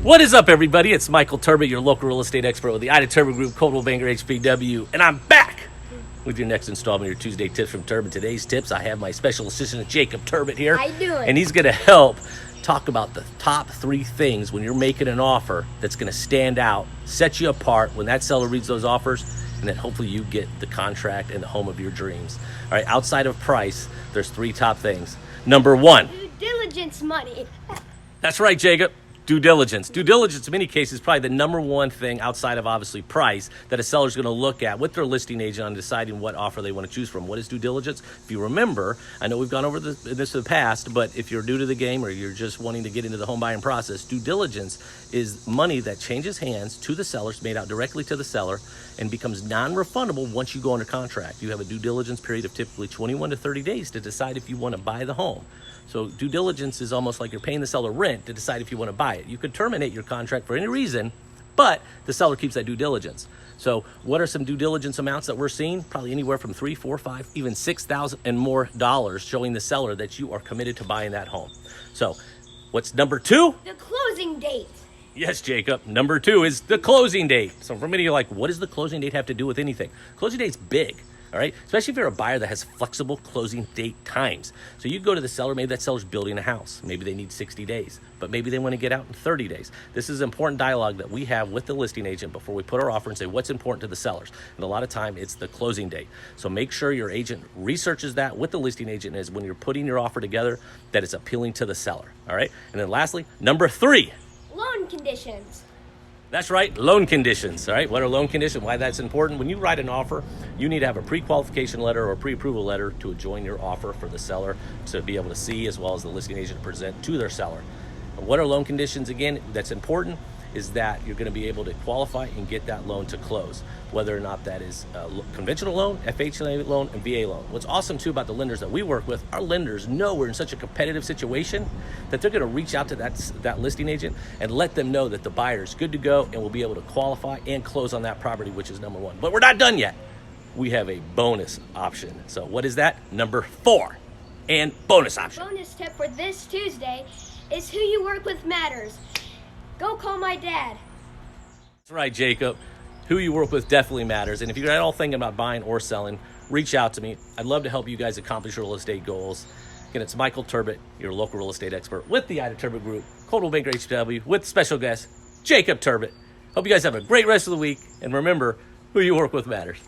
What is up, everybody? It's Michael Terbet, your local real estate expert with the Terbet Group, Coldwell Banker HPW, and I'm back with your next installment of your Tuesday tips from Terbet. Today's tips, I have my special assistant Jacob Terbet here. How you doing? And he's going to help talk about the top 3 things when you're making an offer that's going to stand out, set you apart when that seller reads those offers, and then hopefully you get the contract and the home of your dreams. All right, outside of price, there's 3 top things. Number 1. Due diligence money. That's right, Jacob. Due diligence. Due diligence, in many cases, is probably the number 1 thing outside of obviously price that a seller's going to look at with their listing agent on deciding what offer they want to choose from. What is due diligence? If you remember, I know we've gone over this in the past, but if you're new to the game or you're just wanting to get into the home buying process, due diligence is money that changes hands to the seller, it's made out directly to the seller, and becomes non-refundable once you go under contract. You have a due diligence period of typically 21 to 30 days to decide if you want to buy the home. So due diligence is almost like you're paying the seller rent to decide if you want to buy it. You could terminate your contract for any reason, but the seller keeps that due diligence. So what are some due diligence amounts that we're seeing? Probably anywhere from $3,000, $4,000, $5,000, even $6,000 and more dollars, showing the seller that you are committed to buying that home. So what's number 2? The closing date. Yes, Jacob. Number 2 is the closing date. So for many of you, like, what does the closing date have to do with anything? Closing date's big. All right, especially if you're a buyer that has flexible closing date times. So you go to the seller, maybe that seller's building a house. Maybe they need 60 days, but maybe they want to get out in 30 days. This is important dialogue that we have with the listing agent before we put our offer and say what's important to the sellers. And a lot of time it's the closing date. So make sure your agent researches that with the listing agent is when you're putting your offer together that it's appealing to the seller. All right, and then lastly, number 3. Loan conditions. That's right, loan conditions, all right? What are loan conditions? Why that's important? When you write an offer, you need to have a pre-qualification letter or a pre-approval letter to join your offer for the seller to be able to see, as well as the listing agent to present to their seller. What are loan conditions? Again, that's important is that you're going to be able to qualify and get that loan to close, whether or not that is a conventional loan, FHA loan, and VA loan. What's awesome too about the lenders that we work with, our lenders know we're in such a competitive situation that they're going to reach out to that listing agent and let them know that the buyer is good to go and will be able to qualify and close on that property, which is number 1. But we're not done yet. We have a bonus option. So what is that? Number 4, and bonus option. Bonus tip for this Tuesday is who you work with matters. Go call my dad. That's right, Jacob. Who you work with definitely matters. And if you're at all thinking about buying or selling, reach out to me. I'd love to help you guys accomplish your real estate goals. Again, it's Michael Terbet, your local real estate expert with the Terbet Group, Coldwell Banker HPW, with special guest Jacob Terbet. Hope you guys have a great rest of the week. And remember, who you work with matters.